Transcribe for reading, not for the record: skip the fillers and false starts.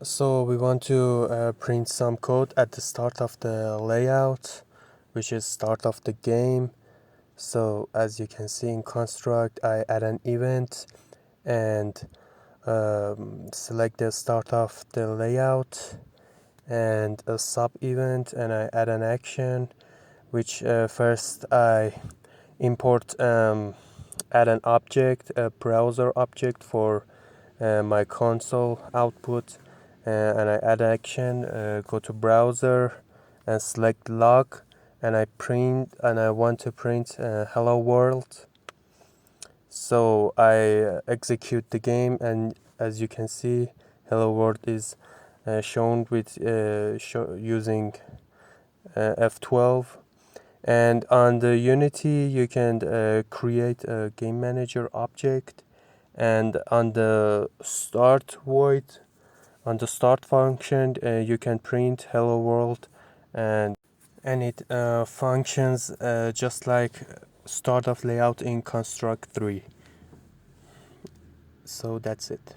So we want to print some code at the start of the layout, which is start of the game. So as you can see in construct, I add an event and select the start of the layout and a sub event, and I add an action, which first I import add an object, a browser object for my console output, and I add action, go to browser and select log, and I want to print hello world. So I execute the game, and as you can see, hello world is shown with using F12. And on the Unity, you can create a game manager object, and on the start void, on the start function, you can print hello world, and it functions just like start of layout in construct3. So that's it.